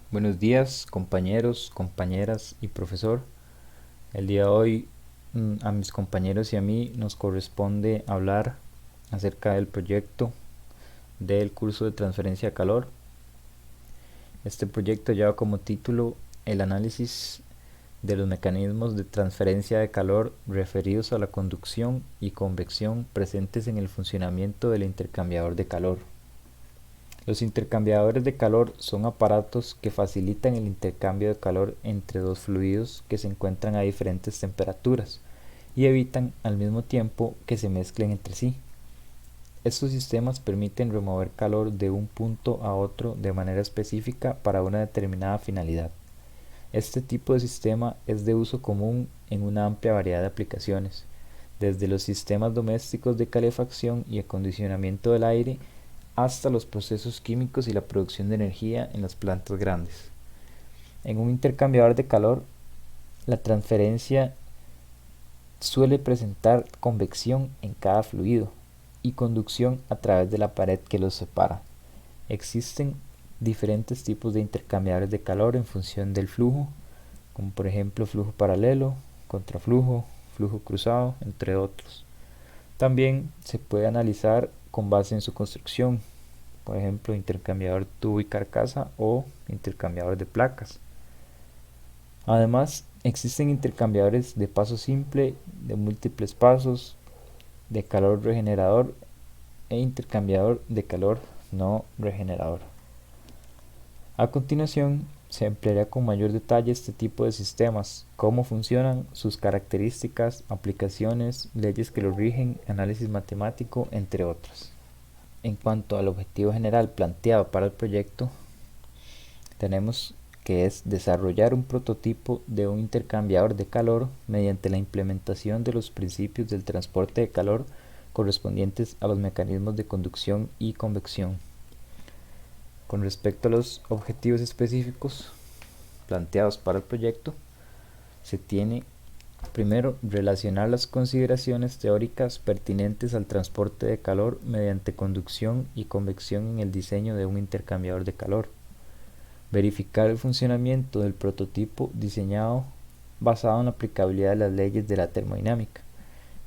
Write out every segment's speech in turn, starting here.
Buenos días, compañeros, compañeras y profesor. El día de hoy a mis compañeros y a mí nos corresponde hablar acerca del proyecto del curso de transferencia de calor. Este proyecto lleva como título el análisis de los mecanismos de transferencia de calor referidos a la conducción y convección presentes en el funcionamiento del intercambiador de calor. Los intercambiadores de calor son aparatos que facilitan el intercambio de calor entre dos fluidos que se encuentran a diferentes temperaturas y evitan al mismo tiempo que se mezclen entre sí. Estos sistemas permiten remover calor de un punto a otro de manera específica para una determinada finalidad. Este tipo de sistema es de uso común en una amplia variedad de aplicaciones, desde los sistemas domésticos de calefacción y acondicionamiento del aire hasta los procesos químicos y la producción de energía en las plantas grandes. En un intercambiador de calor, la transferencia suele presentar convección en cada fluido y conducción a través de la pared que los separa. Existen diferentes tipos de intercambiadores de calor en función del flujo, como por ejemplo flujo paralelo, contraflujo, flujo cruzado, entre otros. También se puede analizar con base en su construcción, por ejemplo intercambiador tubo y carcasa o intercambiador de placas. Además, existen intercambiadores de paso simple, de múltiples pasos, de calor regenerador e intercambiador de calor no regenerador. A continuación, se empleará con mayor detalle este tipo de sistemas, cómo funcionan, sus características, aplicaciones, leyes que lo rigen, análisis matemático, entre otros. En cuanto al objetivo general planteado para el proyecto, tenemos que es desarrollar un prototipo de un intercambiador de calor mediante la implementación de los principios del transporte de calor correspondientes a los mecanismos de conducción y convección. Con respecto a los objetivos específicos planteados para el proyecto, se tiene primero relacionar las consideraciones teóricas pertinentes al transporte de calor mediante conducción y convección en el diseño de un intercambiador de calor. Verificar el funcionamiento del prototipo diseñado basado en la aplicabilidad de las leyes de la termodinámica.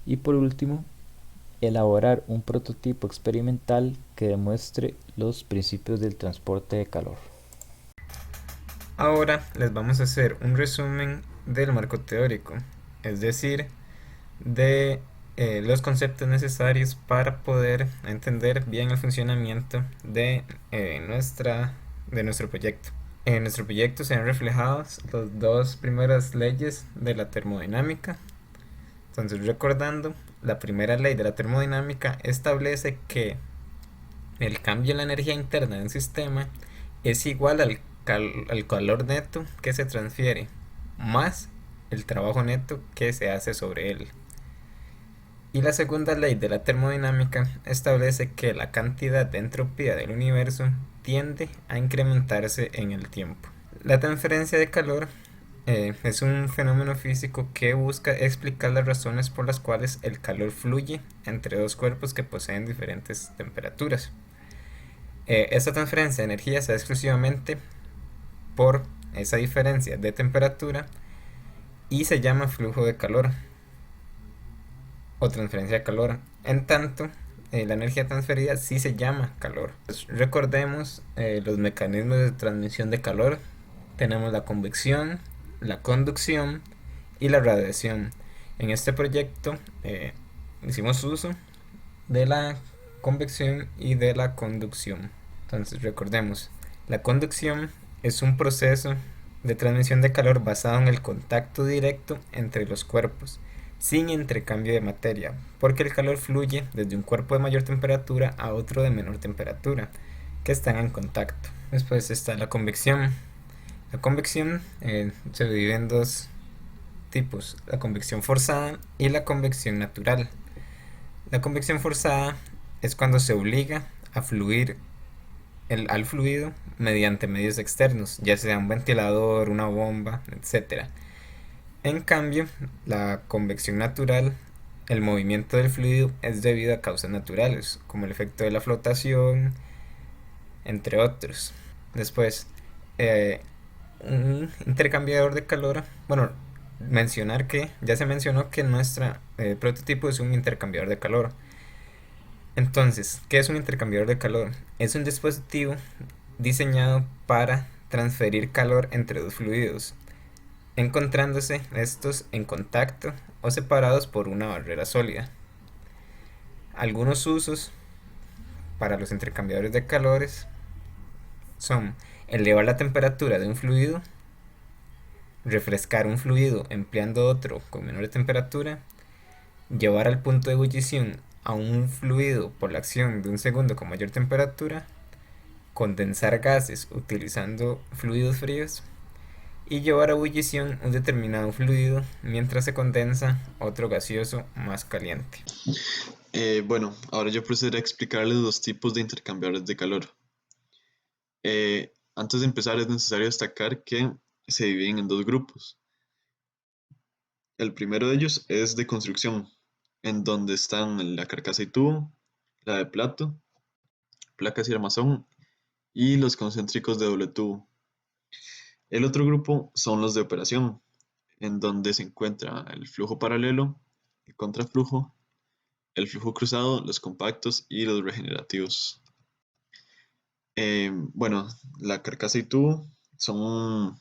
Y por último, elaborar un prototipo experimental que demuestre los principios del transporte de calor. Ahora les vamos a hacer un resumen del marco teórico, es decir, de los conceptos necesarios para poder entender bien el funcionamiento de nuestro proyecto. En nuestro proyecto se han reflejado las dos primeras leyes de la termodinámica. Entonces, recordando, la primera ley de la termodinámica establece que el cambio en la energía interna de un sistema es igual al calor neto que se transfiere, más el trabajo neto que se hace sobre él. Y la segunda ley de la termodinámica establece que la cantidad de entropía del universo tiende a incrementarse en el tiempo. La transferencia de calor es un fenómeno físico que busca explicar las razones por las cuales el calor fluye entre dos cuerpos que poseen diferentes temperaturas. Esta transferencia de energía se da exclusivamente por esa diferencia de temperatura y se llama flujo de calor o transferencia de calor. En tanto, la energía transferida sí se llama calor. Pues recordemos los mecanismos de transmisión de calor. Tenemos la convección, la conducción y la radiación. En este proyecto hicimos uso de la convección y de la conducción. Entonces recordemos, la conducción es un proceso de transmisión de calor basado en el contacto directo entre los cuerpos, sin intercambio de materia, porque el calor fluye desde un cuerpo de mayor temperatura a otro de menor temperatura, que están en contacto. Después está la convección. La convección se divide en dos tipos, la convección forzada y la convección natural. La convección forzada es cuando se obliga a fluir al fluido mediante medios externos, ya sea un ventilador, una bomba, etc. En cambio, la convección natural, el movimiento del fluido es debido a causas naturales, como el efecto de la flotación, entre otros. Después, Un intercambiador de calor, bueno, mencionar que ya se mencionó que nuestro prototipo es un intercambiador de calor. Entonces, ¿qué es un intercambiador de calor? Es un dispositivo diseñado para transferir calor entre dos fluidos, encontrándose estos en contacto o separados por una barrera sólida. Algunos usos para los intercambiadores de calores son elevar la temperatura de un fluido, refrescar un fluido empleando otro con menor temperatura, llevar al punto de ebullición a un fluido por la acción de un segundo con mayor temperatura, condensar gases utilizando fluidos fríos y llevar a ebullición un determinado fluido mientras se condensa otro gaseoso más caliente. Bueno, ahora yo procederé a explicarles los tipos de intercambiadores de calor. Antes de empezar es necesario destacar que se dividen en dos grupos. El primero de ellos es de construcción, en donde están la carcasa y tubo, la de plato, placas y armazón y los concéntricos de doble tubo. El otro grupo son los de operación, en donde se encuentra el flujo paralelo, el contraflujo, el flujo cruzado, los compactos y los regenerativos. Bueno, la carcasa y tubo son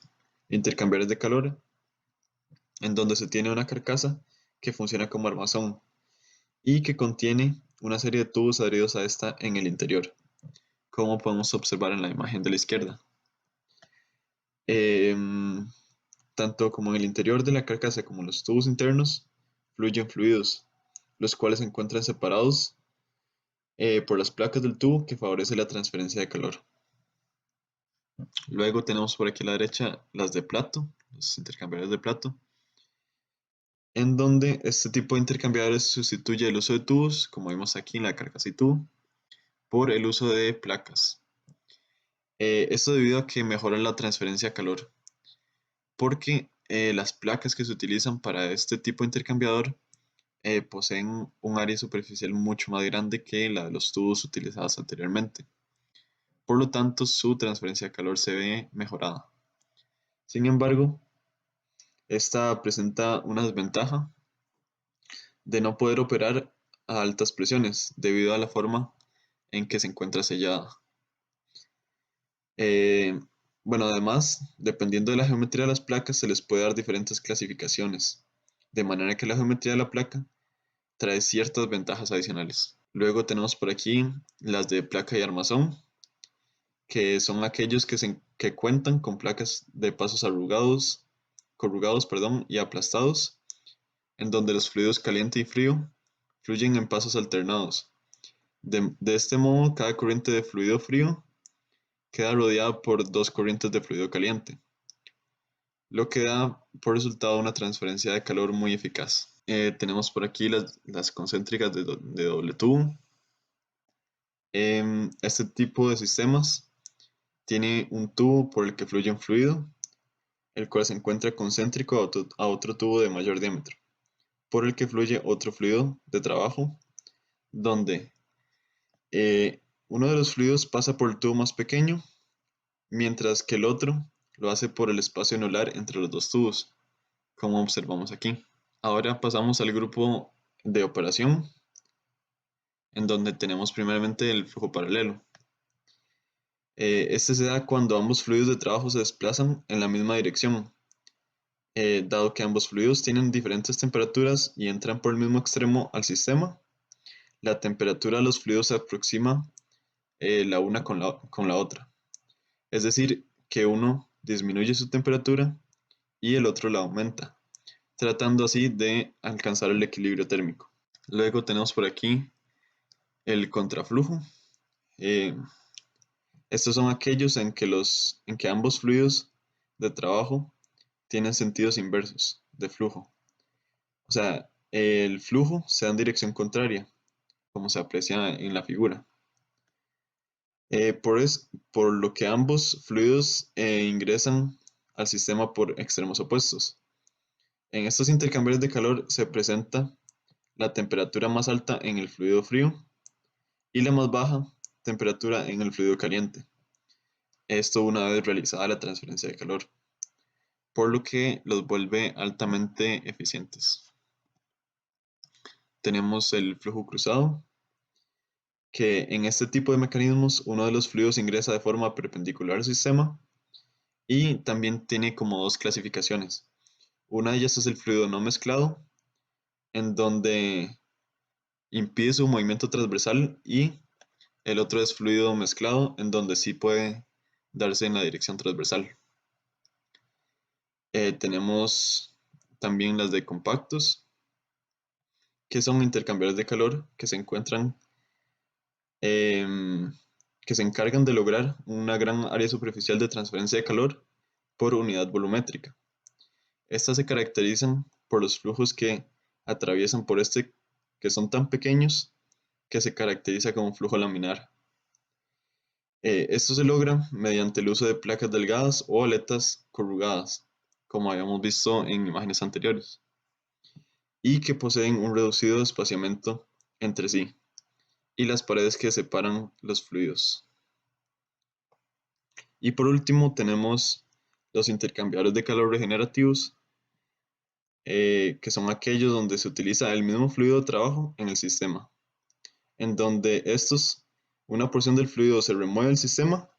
intercambiadores de calor en donde se tiene una carcasa que funciona como armazón y que contiene una serie de tubos adheridos a esta en el interior, como podemos observar en la imagen de la izquierda. Em, Tanto como en el interior de la carcasa como en los tubos internos fluyen fluidos, los cuales se encuentran separados por las placas del tubo que favorece la transferencia de calor. Luego tenemos por aquí a la derecha las de plato, los intercambiadores de plato, en donde este tipo de intercambiadores sustituye el uso de tubos, como vemos aquí en la carcasa y tubo, por el uso de placas. Esto debido a que mejoran la transferencia de calor, porque las placas que se utilizan para este tipo de intercambiador poseen un área superficial mucho más grande que la de los tubos utilizados anteriormente. Por lo tanto, su transferencia de calor se ve mejorada. Sin embargo, esta presenta una desventaja de no poder operar a altas presiones debido a la forma en que se encuentra sellada. Eh, bueno, además, dependiendo de la geometría de las placas, se les puede dar diferentes clasificaciones, de manera que la geometría de la placa trae ciertas ventajas adicionales. Luego tenemos por aquí las de placa y armazón, que son aquellos que cuentan con placas de pasos corrugados, perdón, y aplastados, en donde los fluidos caliente y frío fluyen en pasos alternados. De este modo, cada corriente de fluido frío queda rodeada por dos corrientes de fluido caliente, lo que da por resultado una transferencia de calor muy eficaz. Tenemos por aquí las concéntricas de doble tubo. Este tipo de sistemas tiene un tubo por el que fluye un fluido, el cual se encuentra concéntrico a otro tubo de mayor diámetro, por el que fluye otro fluido de trabajo, donde uno de los fluidos pasa por el tubo más pequeño, mientras que el otro lo hace por el espacio anular entre los dos tubos, como observamos aquí. Ahora pasamos al grupo de operación, en donde tenemos primeramente el flujo paralelo. Este se da cuando ambos fluidos de trabajo se desplazan en la misma dirección, dado que ambos fluidos tienen diferentes temperaturas y entran por el mismo extremo al sistema. La temperatura de los fluidos se aproxima la una con la otra, es decir, que uno disminuye su temperatura y el otro la aumenta, tratando así de alcanzar el equilibrio térmico. Luego tenemos por aquí el contraflujo. Eh, Estos son aquellos en que ambos fluidos de trabajo tienen sentidos inversos de flujo. O sea, el flujo se da en dirección contraria, como se aprecia en la figura. Por lo que ambos fluidos ingresan al sistema por extremos opuestos. En estos intercambiadores de calor se presenta la temperatura más alta en el fluido frío y la más baja temperatura en el fluido caliente. Esto una vez realizada la transferencia de calor. por lo que los vuelve altamente eficientes. Tenemos el flujo cruzado, que en este tipo de mecanismos uno de los fluidos ingresa de forma perpendicular al sistema y también tiene como dos clasificaciones. Una de ellas es el fluido no mezclado, en donde impide su movimiento transversal, y el otro es fluido mezclado, en donde sí puede darse en la dirección transversal. Tenemos también las de compactos, que son intercambiadores de calor que se encuentran, que se encargan de lograr una gran área superficial de transferencia de calor por unidad volumétrica. Estas se caracterizan por los flujos que atraviesan por este, que son tan pequeños que se caracteriza como un flujo laminar. Esto se logra mediante el uso de placas delgadas o aletas corrugadas, como habíamos visto en imágenes anteriores, y que poseen un reducido espaciamiento entre sí y las paredes que separan los fluidos. Y por último tenemos los intercambiadores de calor regenerativos, que son aquellos donde se utiliza el mismo fluido de trabajo en el sistema, en donde una porción del fluido se remueve del sistema,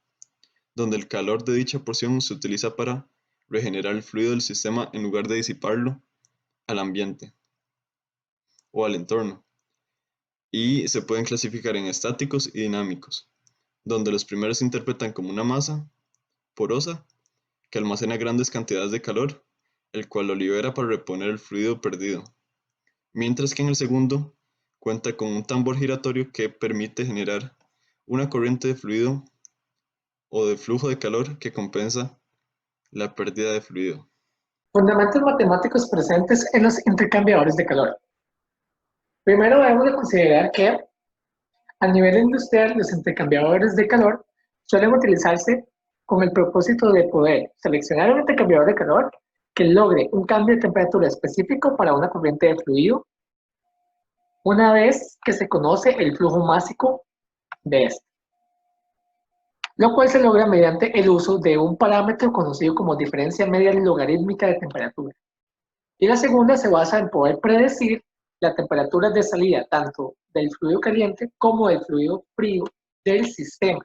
donde el calor de dicha porción se utiliza para regenerar el fluido del sistema en lugar de disiparlo al ambiente o al entorno. Y se pueden clasificar en estáticos y dinámicos, donde los primeros se interpretan como una masa porosa que almacena grandes cantidades de calor, el cual lo libera para reponer el fluido perdido, mientras que en el segundo cuenta con un tambor giratorio que permite generar una corriente de fluido o de flujo de calor que compensa la pérdida de fluido. Fundamentos matemáticos presentes en los intercambiadores de calor. Primero debemos de considerar que a nivel industrial los intercambiadores de calor suelen utilizarse con el propósito de poder seleccionar un intercambiador de calor que logre un cambio de temperatura específico para una corriente de fluido una vez que se conoce el flujo másico de este, lo cual se logra mediante el uso de un parámetro conocido como diferencia media logarítmica de temperatura. Y la segunda se basa en poder predecir la temperatura de salida tanto del fluido caliente como del fluido frío del sistema,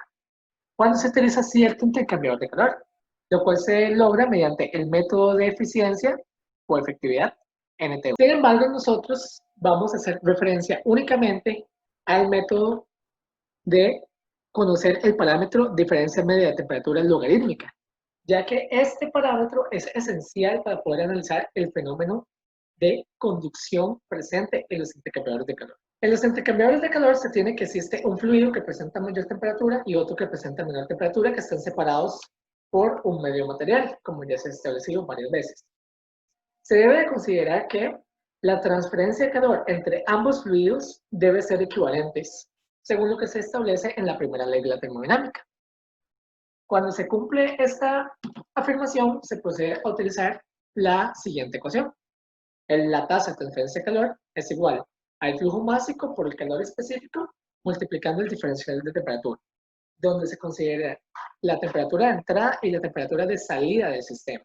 cuando se utiliza cierto intercambiador de calor, lo cual se logra mediante el método de eficiencia o efectividad, NTU. Sin embargo, nosotros vamos a hacer referencia únicamente al método de conocer el parámetro diferencia media de temperatura logarítmica, ya que este parámetro es esencial para poder analizar el fenómeno de conducción presente en los intercambiadores de calor. En los intercambiadores de calor se tiene que existe un fluido que presenta mayor temperatura y otro que presenta menor temperatura, que están separados por un medio material, como ya se ha establecido varias veces. Se debe de considerar que la transferencia de calor entre ambos fluidos debe ser equivalentes, según lo que se establece en la primera ley de la termodinámica. Cuando se cumple esta afirmación, se procede a utilizar la siguiente ecuación. La tasa de transferencia de calor es igual al flujo másico por el calor específico multiplicando el diferencial de temperatura, donde se considera la temperatura de entrada y la temperatura de salida del sistema.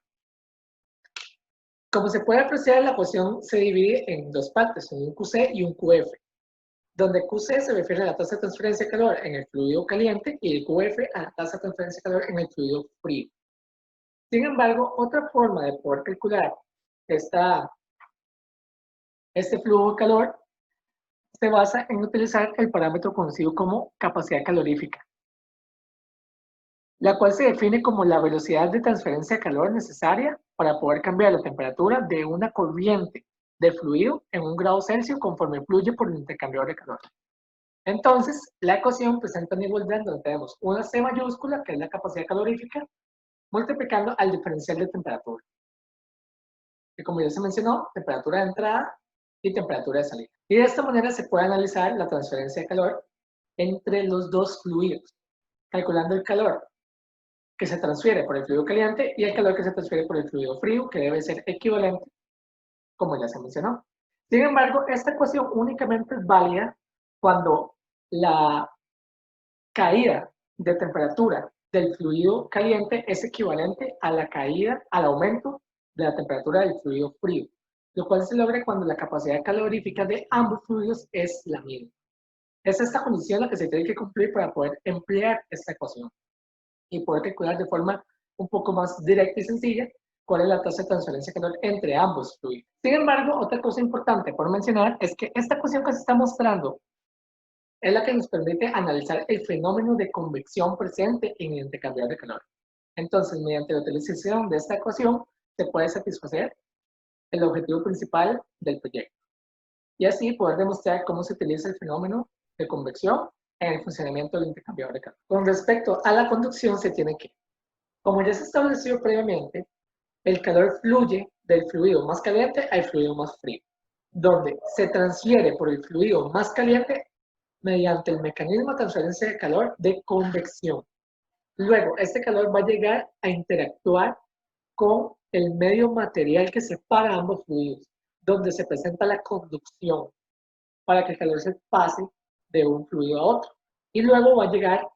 Como se puede apreciar, la ecuación se divide en dos partes, un QC y un QF, donde QC se refiere a la tasa de transferencia de calor en el fluido caliente y el QF a la tasa de transferencia de calor en el fluido frío. Sin embargo, otra forma de poder calcular este flujo de calor se basa en utilizar el parámetro conocido como capacidad calorífica, la cual se define como la velocidad de transferencia de calor necesaria para poder cambiar la temperatura de una corriente de fluido en 1 grado Celsius conforme fluye por el intercambiador de calor. Entonces, la ecuación presenta una igualdad donde tenemos una C mayúscula, que es la capacidad calorífica, multiplicando al diferencial de temperatura, que como ya se mencionó, temperatura de entrada y temperatura de salida. Y de esta manera se puede analizar la transferencia de calor entre los dos fluidos, calculando el calor que se transfiere por el fluido caliente y el calor que se transfiere por el fluido frío, que debe ser equivalente, como ya se mencionó. Sin embargo, esta ecuación únicamente es válida cuando la caída de temperatura del fluido caliente es equivalente a la caída, al aumento de la temperatura del fluido frío, lo cual se logra cuando la capacidad calorífica de ambos fluidos es la misma. Es esta condición la que se tiene que cumplir para poder emplear esta ecuación y poder calcular de forma un poco más directa y sencilla cuál es la tasa de transferencia de calor entre ambos fluidos. Sin embargo, otra cosa importante por mencionar es que esta ecuación que se está mostrando es la que nos permite analizar el fenómeno de convección presente en el intercambiador de calor. Entonces, mediante la utilización de esta ecuación, se puede satisfacer el objetivo principal del proyecto y así poder demostrar cómo se utiliza el fenómeno de convección en el funcionamiento del intercambiador de calor. Con respecto a la conducción, se tiene que, como ya se estableció previamente, el calor fluye del fluido más caliente al fluido más frío, donde se transfiere por el fluido más caliente mediante el mecanismo de transferencia de calor de convección. Luego, este calor va a llegar a interactuar con el medio material que separa ambos fluidos, donde se presenta la conducción para que el calor se pase de un fluido a otro. Y luego va a llegar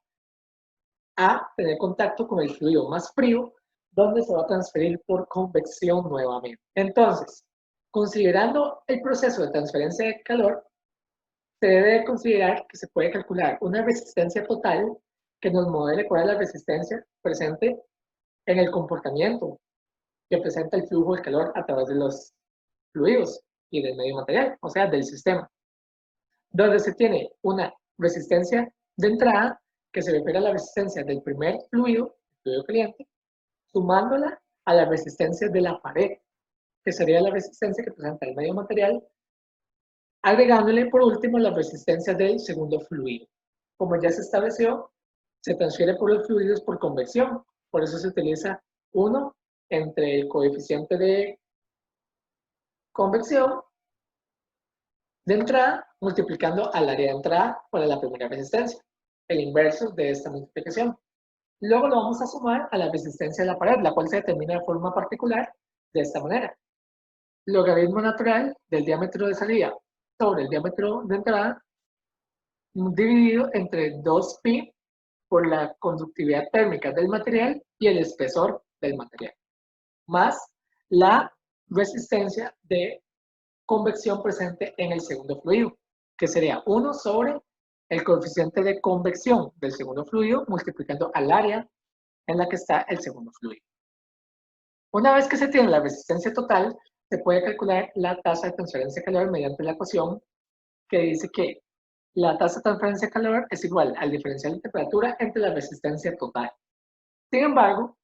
a tener contacto con el fluido más frío, donde se va a transferir por convección nuevamente. Entonces, considerando el proceso de transferencia de calor, se debe considerar que se puede calcular una resistencia total que nos modele cuál es la resistencia presente en el comportamiento que presenta el flujo de calor a través de los fluidos y del medio material, o sea, del sistema, donde se tiene una resistencia de entrada que se refiere a la resistencia del primer fluido, el fluido caliente, sumándola a la resistencia de la pared, que sería la resistencia que presenta el medio material, agregándole por último la resistencia del segundo fluido. Como ya se estableció, se transfiere por los fluidos por convección, por eso se utiliza 1 entre el coeficiente de convección de entrada multiplicando al área de entrada para la primera resistencia, el inverso de esta multiplicación. Luego lo vamos a sumar a la resistencia de la pared, la cual se determina de forma particular de esta manera. Logaritmo natural del diámetro de salida sobre el diámetro de entrada dividido entre 2pi por la conductividad térmica del material y el espesor del material, más la resistencia de convección presente en el segundo fluido, que sería 1 sobre el coeficiente de convección del segundo fluido multiplicando al área en la que está el segundo fluido. Una vez que se tiene la resistencia total, se puede calcular la tasa de transferencia de calor mediante la ecuación que dice que la tasa de transferencia de calor es igual al diferencial de temperatura entre la resistencia total. Sin embargo,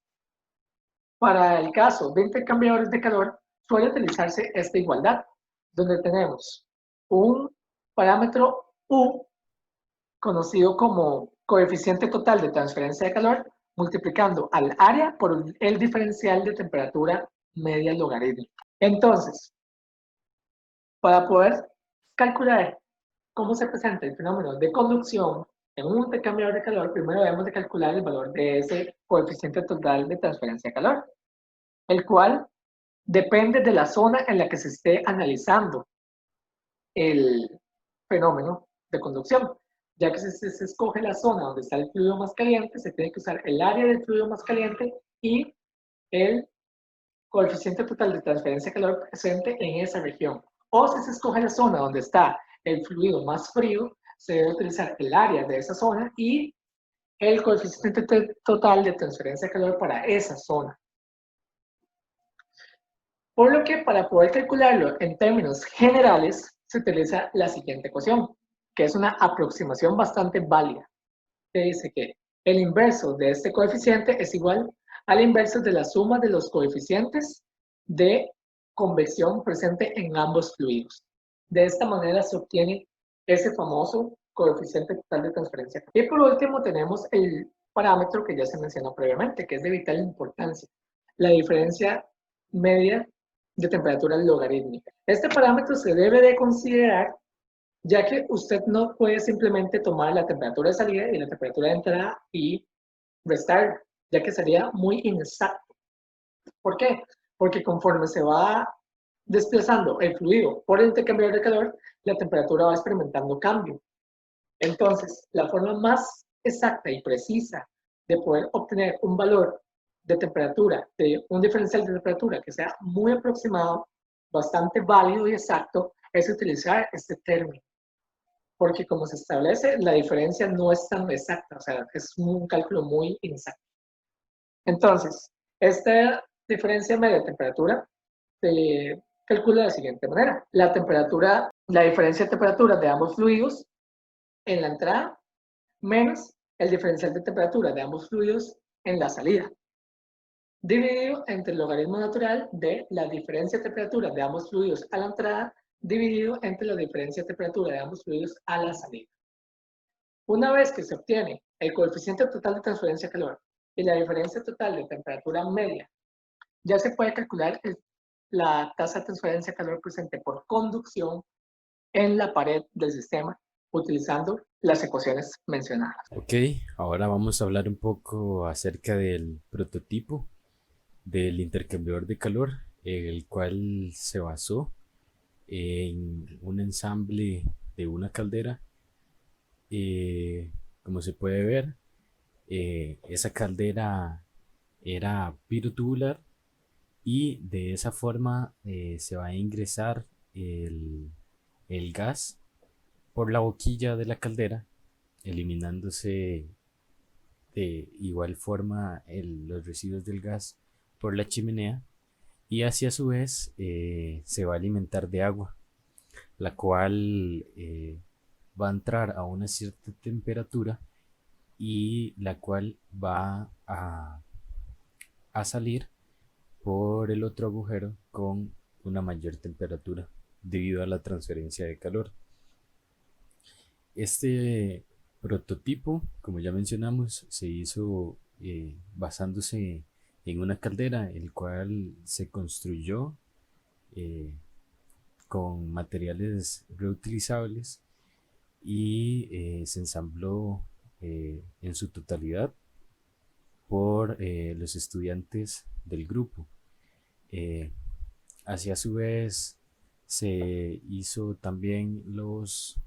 para el caso de intercambiadores de calor, suele utilizarse esta igualdad, donde tenemos un parámetro U, conocido como coeficiente total de transferencia de calor, multiplicando al área por el diferencial de temperatura media logarítmica. Entonces, para poder calcular cómo se presenta el fenómeno de conducción en un intercambiador de calor, primero debemos de calcular el valor de ese coeficiente total de transferencia de calor, el cual depende de la zona en la que se esté analizando el fenómeno de conducción, ya que si se escoge la zona donde está el fluido más caliente, se tiene que usar el área del fluido más caliente y el coeficiente total de transferencia de calor presente en esa región. O si se escoge la zona donde está el fluido más frío, se debe utilizar el área de esa zona y el coeficiente total de transferencia de calor para esa zona. Por lo que para poder calcularlo en términos generales, se utiliza la siguiente ecuación, que es una aproximación bastante válida, que dice que el inverso de este coeficiente es igual al inverso de la suma de los coeficientes de convección presente en ambos fluidos. De esta manera se obtiene ese famoso coeficiente total de transferencia. Y por último tenemos el parámetro que ya se mencionó previamente, que es de vital importancia, la diferencia media de temperatura logarítmica. Este parámetro se debe de considerar ya que usted no puede simplemente tomar la temperatura de salida y la temperatura de entrada y restar, ya que sería muy inexacto. ¿Por qué? Porque conforme se va desplazando el fluido por el intercambiador de calor, la temperatura va experimentando cambio. Entonces, la forma más exacta y precisa de poder obtener un valor de temperatura, de un diferencial de temperatura que sea muy aproximado, bastante válido y exacto, es utilizar este término. Porque como se establece, la diferencia no es tan exacta, o sea, es un cálculo muy inexacto. Entonces, esta diferencia media de temperatura se calcula de la siguiente manera. La diferencia de temperatura de ambos fluidos en la entrada menos el diferencial de temperatura de ambos fluidos en la salida, dividido entre el logaritmo natural de la diferencia de temperatura de ambos fluidos a la entrada, dividido entre la diferencia de temperatura de ambos fluidos a la salida. Una vez que se obtiene el coeficiente total de transferencia de calor y la diferencia total de temperatura media, ya se puede calcular la tasa de transferencia de calor presente por conducción en la pared del sistema utilizando las ecuaciones mencionadas. Ok, ahora vamos a hablar un poco acerca del prototipo del intercambiador de calor, el cual se basó en un ensamble de una caldera. Como se puede ver, esa caldera era pirotubular y de esa forma se va a ingresar el gas por la boquilla de la caldera, eliminándose de igual forma los residuos del gas por la chimenea, y así a su vez se va a alimentar de agua, la cual va a entrar a una cierta temperatura y la cual va a salir por el otro agujero con una mayor temperatura debido a la transferencia de calor. Este prototipo, como ya mencionamos, se hizo basándose en una caldera, el cual se construyó con materiales reutilizables y se ensambló en su totalidad por los estudiantes del grupo. Así a su vez se hizo también los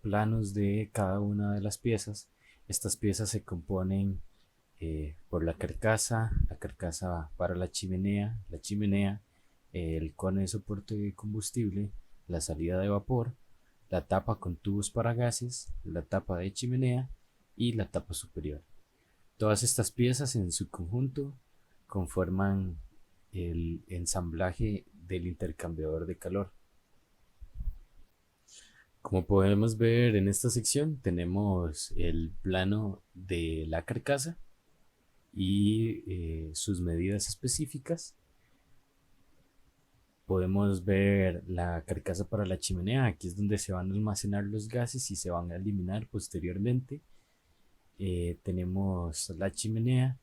planos de cada una de las piezas. Estas piezas se componen por la carcasa para la chimenea, el cono de soporte de combustible, la salida de vapor, la tapa con tubos para gases, la tapa de chimenea y la tapa superior. Todas estas piezas en su conjunto conforman el ensamblaje del intercambiador de calor. Como podemos ver en esta sección, tenemos el plano de la carcasa y sus medidas específicas. Podemos ver la carcasa para la chimenea. Aquí es donde se van a almacenar los gases y se van a eliminar posteriormente. Tenemos la chimenea,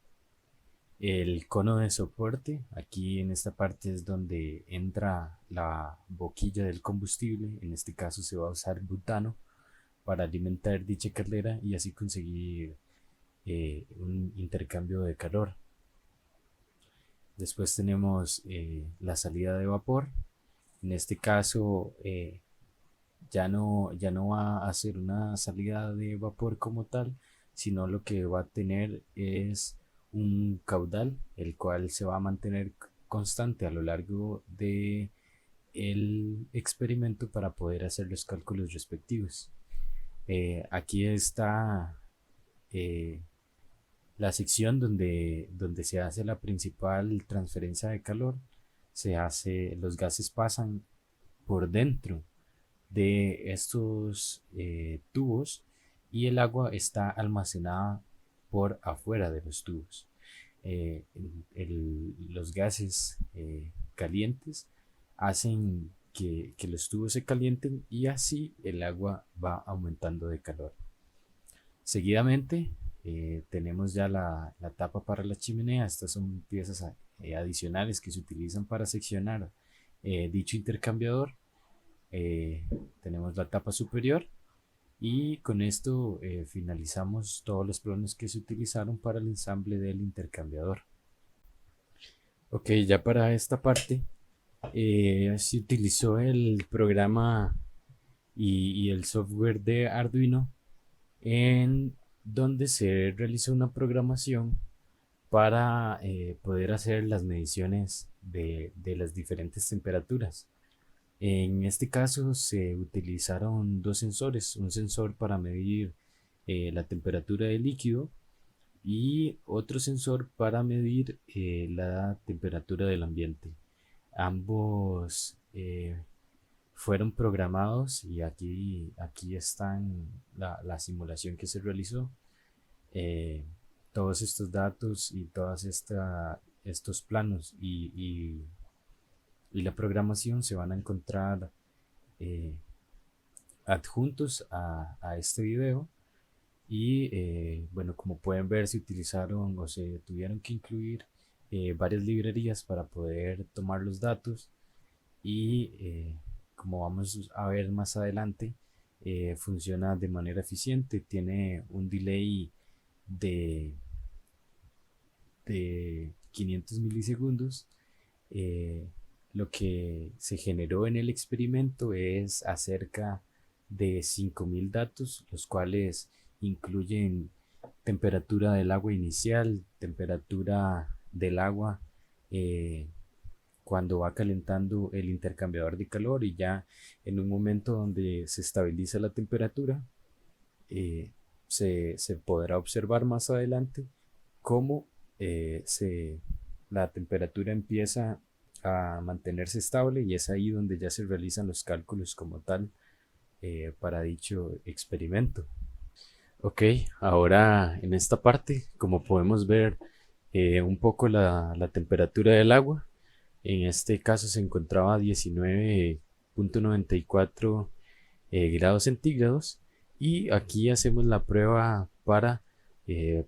el cono de soporte. Aquí en esta parte es donde entra la boquilla del combustible. En este caso se va a usar butano para alimentar dicha caldera y así conseguir un intercambio de calor. Después tenemos la salida de vapor. En este caso ya no va a ser una salida de vapor como tal, sino lo que va a tener es un caudal, el cual se va a mantener constante a lo largo de el experimento para poder hacer los cálculos respectivos. Aquí está la sección donde se hace la principal transferencia de calor. Los gases pasan por dentro de estos tubos y el agua está almacenada por afuera de los tubos. Los gases calientes hacen que los tubos se calienten y así el agua va aumentando de calor. Seguidamente tenemos ya la tapa para la chimenea. Estas son piezas adicionales que se utilizan para seccionar dicho intercambiador. Tenemos la tapa superior y con esto finalizamos todos los planos que se utilizaron para el ensamble del intercambiador. Ok, ya para esta parte se utilizó el programa y el software de Arduino, en donde se realizó una programación para poder hacer las mediciones de las diferentes temperaturas. En este caso se utilizaron dos sensores, un sensor para medir la temperatura del líquido y otro sensor para medir la temperatura del ambiente. Ambos fueron programados y aquí están la simulación que se realizó. Eh, Todos estos datos y todos estos planos y la programación se van a encontrar eh, adjuntos a este video. Y bueno, como pueden ver, se utilizaron o se tuvieron que incluir varias librerías para poder tomar los datos y como vamos a ver más adelante, funciona de manera eficiente, tiene un delay de, de 500 milisegundos. eh, lo que se generó en el experimento es acerca de 5000 datos, los cuales incluyen temperatura del agua inicial, temperatura del agua cuando va calentando el intercambiador de calor, y ya en un momento donde se estabiliza la temperatura, se podrá observar más adelante cómo la temperatura empieza a mantenerse estable, y es ahí donde ya se realizan los cálculos como tal para dicho experimento. Ok, ahora en esta parte, como podemos ver un poco la temperatura del agua, en este caso se encontraba a 19.94 grados centígrados, y aquí hacemos la prueba para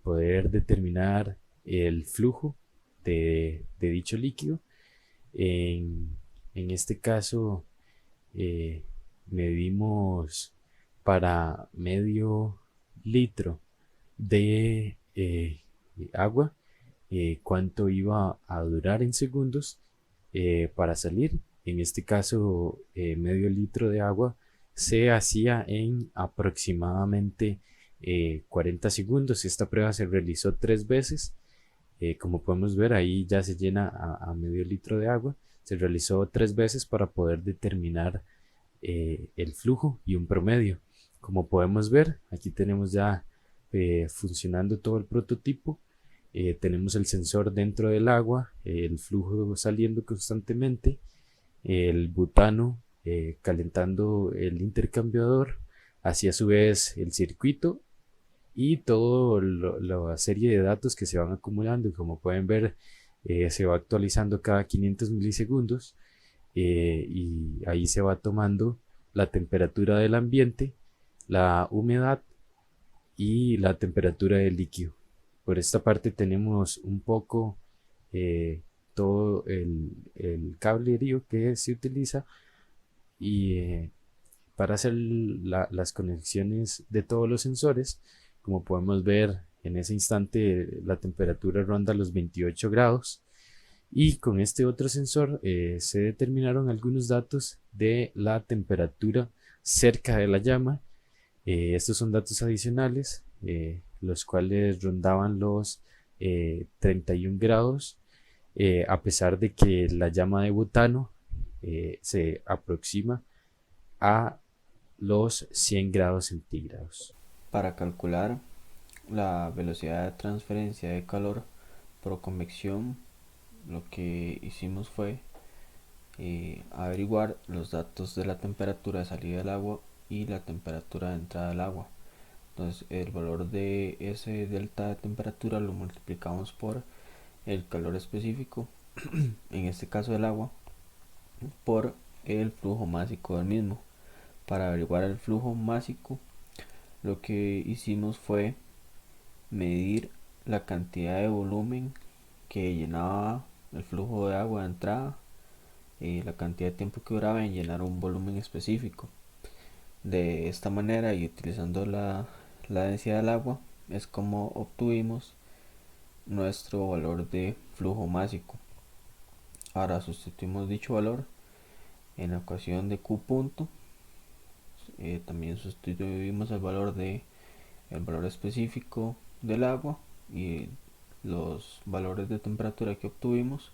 poder determinar el flujo de dicho líquido. En, en este caso eh, medimos para medio litro de agua cuánto iba a durar en segundos para salir. En este caso, medio litro de agua se hacía en aproximadamente 40 segundos. Esta prueba se realizó 3 veces. Como podemos ver, ahí ya se llena a medio litro de agua. Se realizó 3 veces para poder determinar el flujo y un promedio. Como podemos ver, aquí tenemos ya funcionando todo el prototipo. Tenemos el sensor dentro del agua, el flujo saliendo constantemente, el butano calentando el intercambiador, así a su vez el circuito y toda la serie de datos que se van acumulando. Y como pueden ver, se va actualizando cada 500 milisegundos y ahí se va tomando la temperatura del ambiente, la humedad y la temperatura del líquido. Por esta parte tenemos un poco todo el cablerío que se utiliza y para hacer las conexiones de todos los sensores. Como podemos ver, en ese instante la temperatura ronda los 28 grados, y con este otro sensor se determinaron algunos datos de la temperatura cerca de la llama. Estos son datos adicionales, los cuales rondaban los 31 grados, a pesar de que la llama de butano se aproxima a los 100 grados centígrados. Para calcular la velocidad de transferencia de calor por convección, lo que hicimos fue averiguar los datos de la temperatura de salida del agua y la temperatura de entrada del agua. Entonces el valor de ese delta de temperatura lo multiplicamos por el calor específico, en este caso del agua, por el flujo másico del mismo. Para averiguar el flujo másico, lo que hicimos fue medir la cantidad de volumen que llenaba el flujo de agua de entrada y la cantidad de tiempo que duraba en llenar un volumen específico. De esta manera, y utilizando la densidad del agua, es como obtuvimos nuestro valor de flujo másico. Ahora sustituimos dicho valor en la ecuación de Q punto. También sustituimos el valor específico del agua y los valores de temperatura que obtuvimos,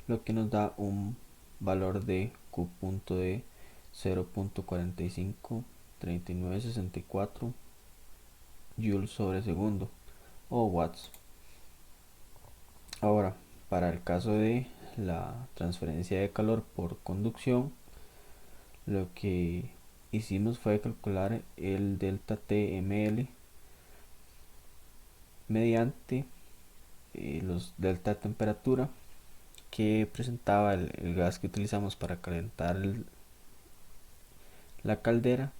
lo que nos da un valor de Q punto de 0.453964 joules sobre segundo o watts. Ahora, para el caso de la transferencia de calor por conducción, lo que hicimos fue calcular el delta TML mediante los delta de temperatura que presentaba el gas que utilizamos para calentar la caldera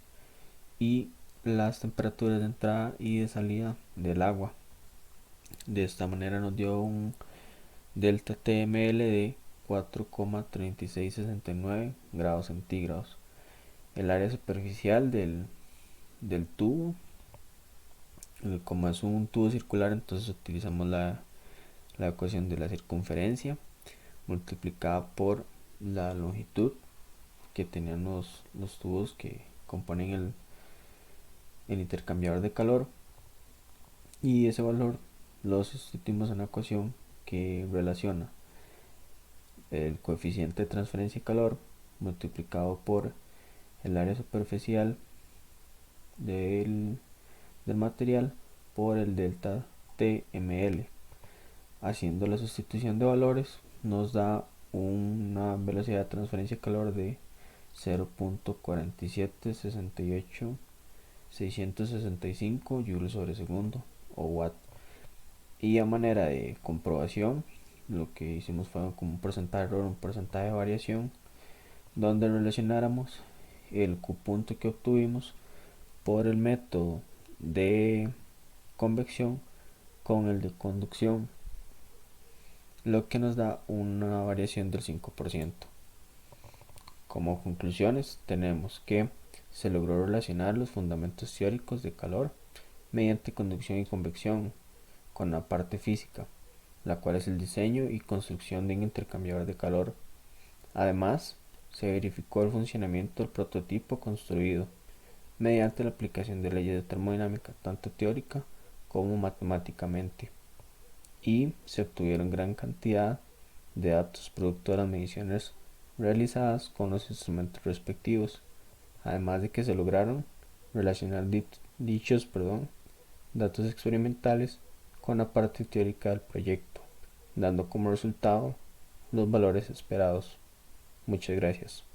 y las temperaturas de entrada y de salida del agua. De esta manera nos dio un delta TML de 4,3669 grados centígrados. El área superficial del tubo, como es un tubo circular, entonces utilizamos la ecuación de la circunferencia multiplicada por la longitud que tenían los tubos que componen el intercambiador de calor, y ese valor lo sustituimos en la ecuación que relaciona el coeficiente de transferencia de calor multiplicado por el área superficial del material por el delta TML. Haciendo la sustitución de valores nos da una velocidad de transferencia de calor de 0.4768 joules sobre segundo o watt. Y a manera de comprobación, lo que hicimos fue como un porcentaje de error, un porcentaje de variación, donde relacionáramos el Q punto que obtuvimos por el método de convección con el de conducción, lo que nos da una variación del 5%. Como conclusiones tenemos que se logró relacionar los fundamentos teóricos de calor mediante conducción y convección con la parte física, la cual es el diseño y construcción de un intercambiador de calor. Además, se verificó el funcionamiento del prototipo construido mediante la aplicación de leyes de termodinámica, tanto teórica como matemáticamente, y se obtuvieron gran cantidad de datos producto de las mediciones realizadas con los instrumentos respectivos, además de que se lograron relacionar dichos datos experimentales con la parte teórica del proyecto, dando como resultado los valores esperados. Muchas gracias.